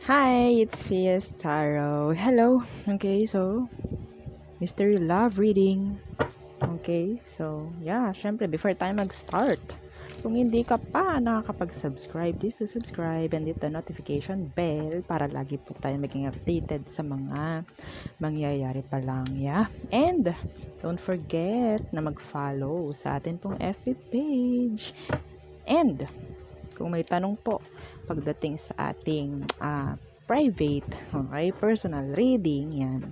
Hi, it's Fias Tarot. Hello. Okay, so mystery love reading. Okay, so yeah, syempre before tayo mag-start, kung hindi ka pa nakakapag-subscribe, please do subscribe and hit the notification bell para lagi po tayo maging updated sa mga mangyayari pa lang, yeah? And don't forget na mag-follow sa atin pong FB page. And kung may tanong po pagdating sa ating private, okay, personal reading, yan,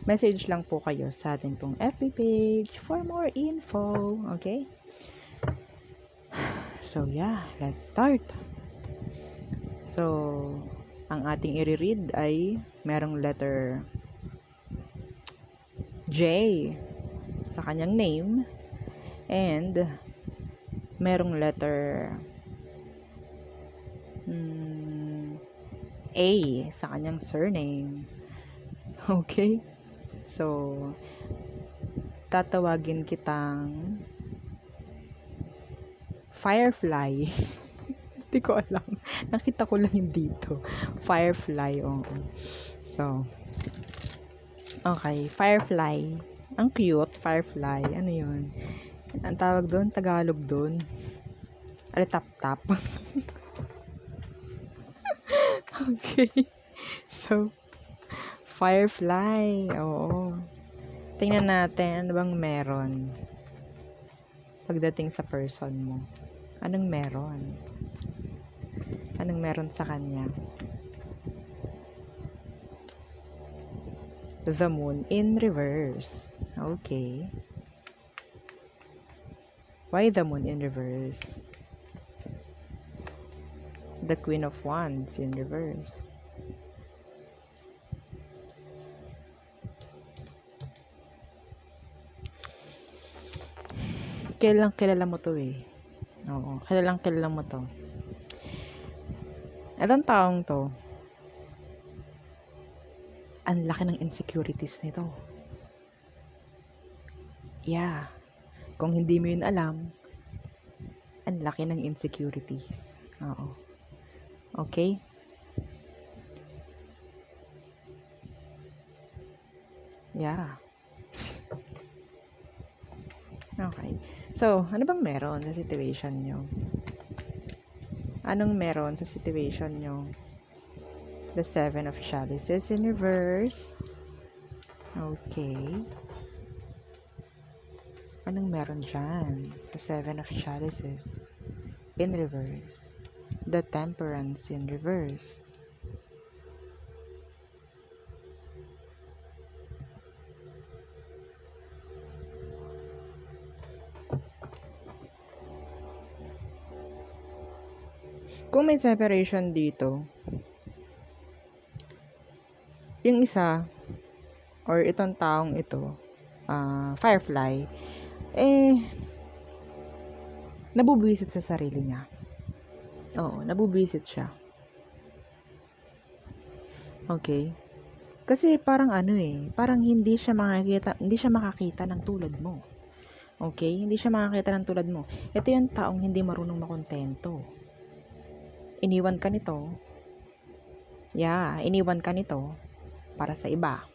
message lang po kayo sa atin pong FB page for more info, okay? So yeah, let's start. So, ang ating i-read ay merong letter J sa kanyang name and merong letter A sa kanyang surname. Okay? So, tatawagin kitang Firefly. Hindi ko alam. Nakita ko lang dito. Firefly, oo. So, okay. Firefly. Ang cute, Firefly. Ano yun? Ang tawag doon, Tagalog doon. Tap-tap. Okay. So, Firefly. Oo. Tingnan natin ano bang meron pagdating sa person mo. Anong meron? Anong meron sa kanya? The moon in reverse. Okay. Why the moon in reverse? The Queen of Wands in reverse. Kilalang kilala mo to eh. Oo, kilalang kilala mo to. Itong taong to, ang laki ng insecurities nito. Yeah. Kung hindi mo yun alam, ang laki ng insecurities. Oo. Okay? Yeah. Okay. So, ano bang meron sa situation nyo? Anong meron sa situation nyo? The Seven of Chalices in reverse. Okay. Anong meron dyan? The Seven of Chalices in reverse. The Temperance in reverse. Kung may separation dito, yung isa, or itong taong ito, Firefly, nabubwisit sa sarili niya. Oo, nabubwisit siya. Okay? Kasi parang parang hindi siya makakita ng tulad mo. Okay? Hindi siya makakita ng tulad mo. Ito yung taong hindi marunong makontento. Iniwan ka nito. Yeah, iniwan ka nito para sa iba.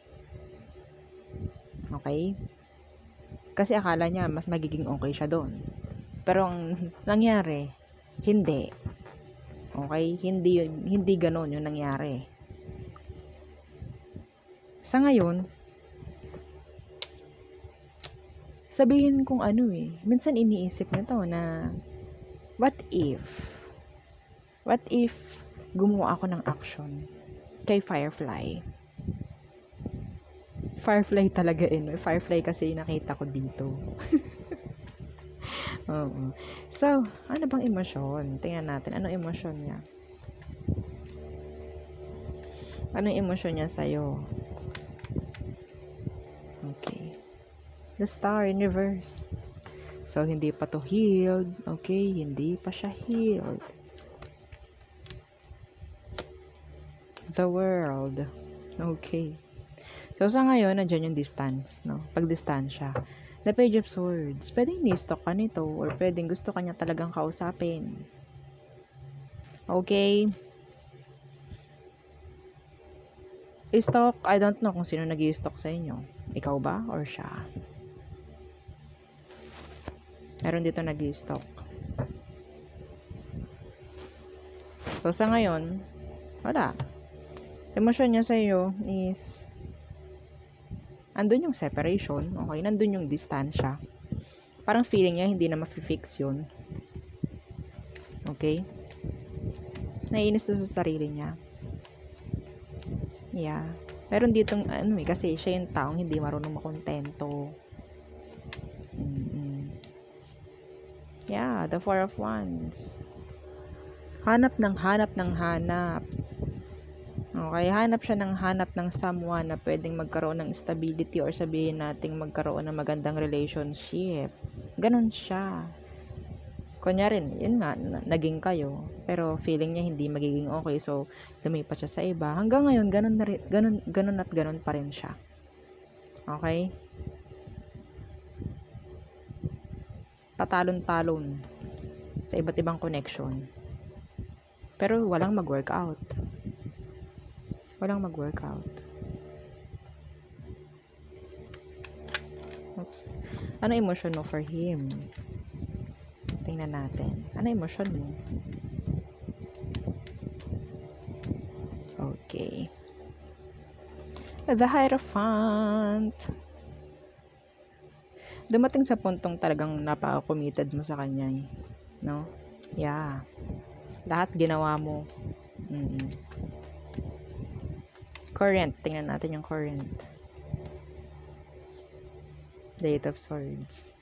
Okay? Kasi akala niya mas magiging okay siya doon. Pero ang nangyari, hindi. Okay? Hindi ganoon yung nangyari. Sa ngayon, sabihin kong minsan iniisip nito na what if gumawa ako ng action kay Firefly? Firefly talaga Firefly kasi nakita ko dito. Oo. So, ano bang emosyon? Tingnan natin. Anong emosyon niya? Anong emosyon niya sa'yo? Okay. The Star in reverse. So, hindi pa to healed. Okay, hindi pa siya healed. The World. Okay. So, sa ngayon, nandiyan yung distance, no? Pag-distansya. The Page of Swords. Pwedeng ni-stalk ka nito or pwedeng gusto ka niya talagang kausapin. Okay? Stock, I don't know kung sino nag-i-stock sa inyo. Ikaw ba or siya? Meron dito nag-i-stock. So, sa ngayon, wala. Emosyon niya sa iyo is andun yung separation, okay? Nandun yung distansya. Parang feeling niya hindi na ma-fix yun. Okay? Naiinis doon sa sarili niya. Yeah. Meron ditong, kasi siya yung taong hindi marunong makontento. Yeah, the Four of Wands. Hanap ng hanap. Okay, hanap siya ng hanap ng someone na pwedeng magkaroon ng stability or sabihin nating magkaroon ng magandang relationship. Ganon siya. Kunyari, yun nga, naging kayo, pero feeling niya hindi magiging okay, so lumipat siya sa iba. Hanggang ngayon, ganun pa rin siya. Okay? Patalon-talon sa iba't ibang connection. Pero walang mag-workout. Oops. Ano emotion mo for him? Tingnan natin. Ano emotion mo? Okay. The Hierophant. Dumating sa puntong talagang napaka-committed mo sa kanya. No? Yeah. Lahat ginawa mo. Current. Tingnan natin yung current. The Eight of Swords.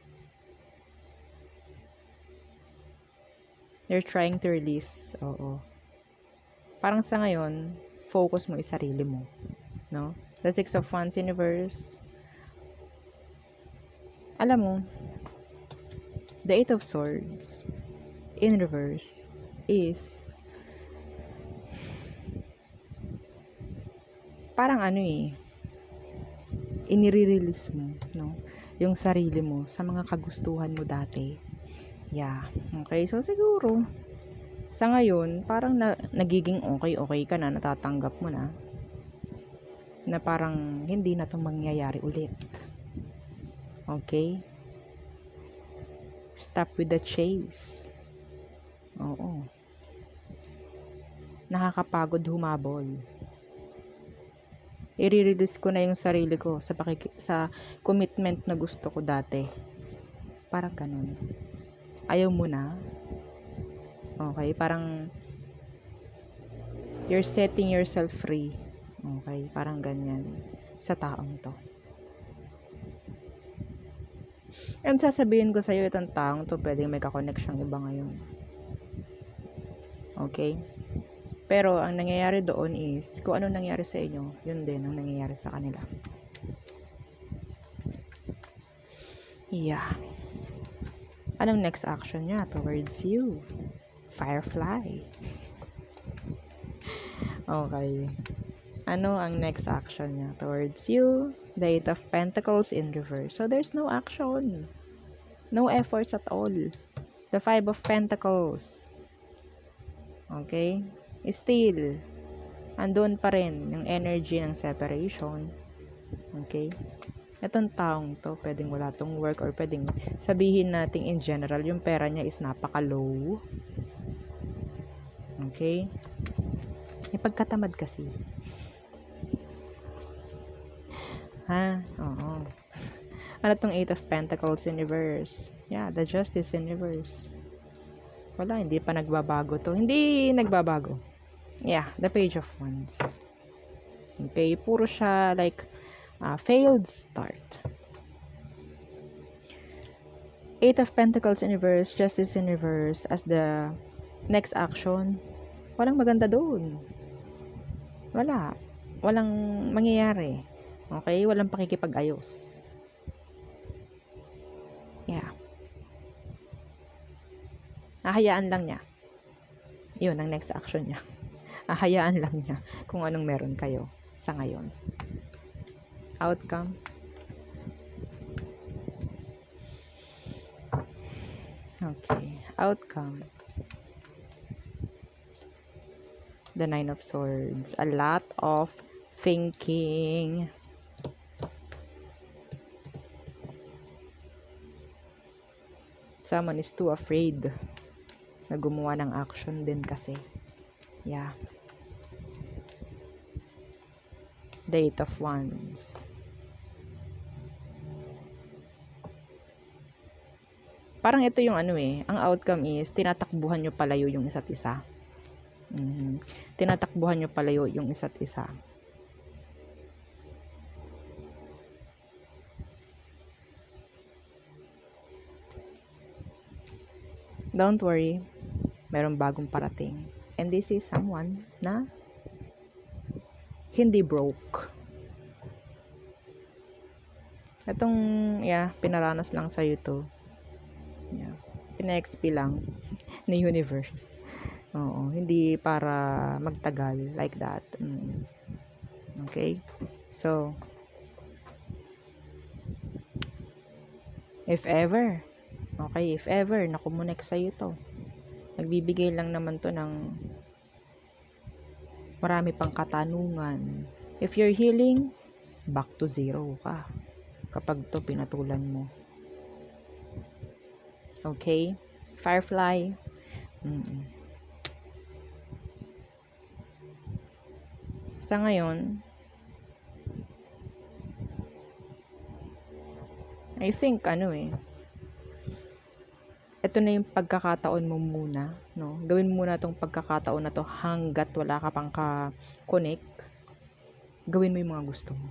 You're trying to release. Oo. Parang sa ngayon, focus mo is sarili mo. No? The Six of Wands Universe. Alam mo, the Eight of Swords in reverse is parang inire-release mo, no? Yung sarili mo sa mga kagustuhan mo dati. Yeah. Okay, so siguro sa ngayon, parang nagiging okay ka na, natatanggap mo na parang hindi na 'tong mangyayari ulit. Okay? Stop with the chase. Oo. Nakakapagod humabol. I-release ko na yung sarili ko sa commitment na gusto ko dati. Parang ganun. Ayaw mo na. Okay, parang you're setting yourself free. Okay, parang ganyan sa taong to. And sasabihin ko sa'yo, itong taong to, pwedeng may kakoneksyon iba ngayon. Okay? Pero, ang nangyayari doon is, kung ano nangyari sa inyo, yun din ang nangyayari sa kanila. Yeah. Anong next action niya towards you? Firefly. Okay. Ano ang next action niya towards you? The Eight of Pentacles in reverse. So, there's no action. No efforts at all. The Five of Pentacles. Okay? Still, andun pa rin yung energy ng separation. Okay? Itong taong to, pwedeng wala tong work or pwedeng sabihin natin in general, yung pera niya is napaka-low. Okay? May pagkatamad kasi. Ha? Oo. Ano tong Eight of Pentacles in reverse? Yeah, the Justice in reverse. Wala, hindi pa nagbabago to. Hindi nagbabago. Yeah, the Page of Wands. Okay, puro siya like failed start. Eight of Pentacles in reverse, Justice in reverse as the next action. Walang maganda doon. Wala. Walang mangyayari. Okay? Walang pakikipag-ayos. Yeah. Hahayaan lang niya. Yun ang next action niya. Hahayaan lang niya kung anong meron kayo sa ngayon. Outcome. Okay. Outcome. The Nine of Swords. A lot of thinking. Someone is too afraid na gumawa ng action din kasi. Yeah. The 8 of Wands. Parang ito yung ano ang outcome is, tinatakbuhan nyo palayo yung isa't isa. Tinatakbuhan nyo palayo yung isa't isa. Don't worry, merong bagong parating. And this is someone na hindi broke. Itong, pinaranas lang sa'yo to. Pina-XP lang ni universe. Oo, hindi para magtagal like that. Okay? So, if ever nakumunek sa'yo to, nagbibigay lang naman to ng marami pang katanungan. If you're healing, back to zero ka kapag to pinatulan mo. Okay? Firefly. Sa ngayon, I think ito na yung pagkakataon mo muna, no? Gawin muna tong pagkakataon na to hanggat wala ka pang ka-connect. Gawin mo yung mga gusto mo.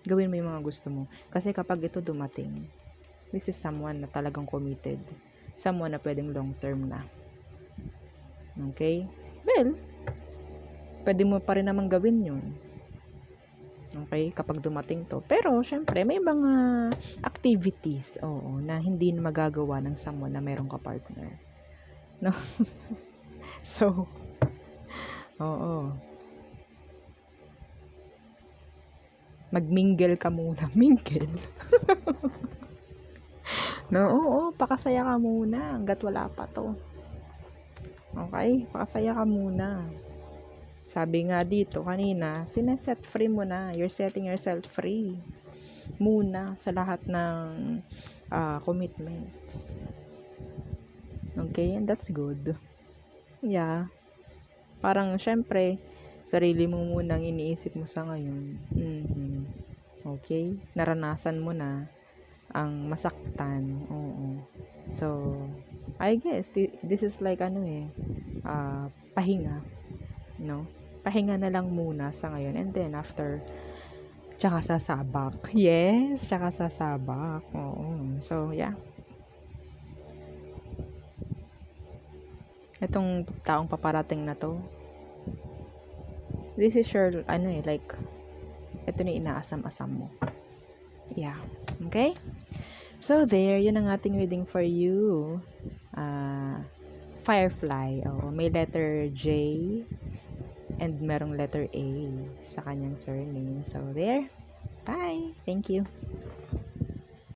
Gawin mo yung mga gusto mo. Kasi kapag ito dumating, this is someone na talagang committed. Someone na pwedeng long term na. Okay? Well, pwede mo pa rin naman gawin yun. Okay? Kapag dumating to. Pero, syempre, may mga activities, na hindi magagawa ng someone na meron ka partner. No? So, mag-mingle ka muna. Mingle? No, pakasaya ka muna hanggat wala pa to. Okay? Pakasaya ka muna. Sabi nga dito kanina, sineset free mo na. You're setting yourself free muna sa lahat ng commitments. Okay? And that's good. Yeah. Parang, syempre, sarili mo munang iniisip mo sa ngayon. Okay? Naranasan mo na ang masaktan. So, I guess, this is like, pahinga. No? Pahinga na lang muna sa ngayon. And then, after, tsaka sasabak. Yes, tsaka sasabak. So, yeah. Itong taong paparating na to, this is your, ito na inaasam-asam mo. Yeah. Okay? So, there. Yun ang ating reading for you. Firefly. May letter J and merong letter A sa kanyang surname. So, there. Bye. Thank you.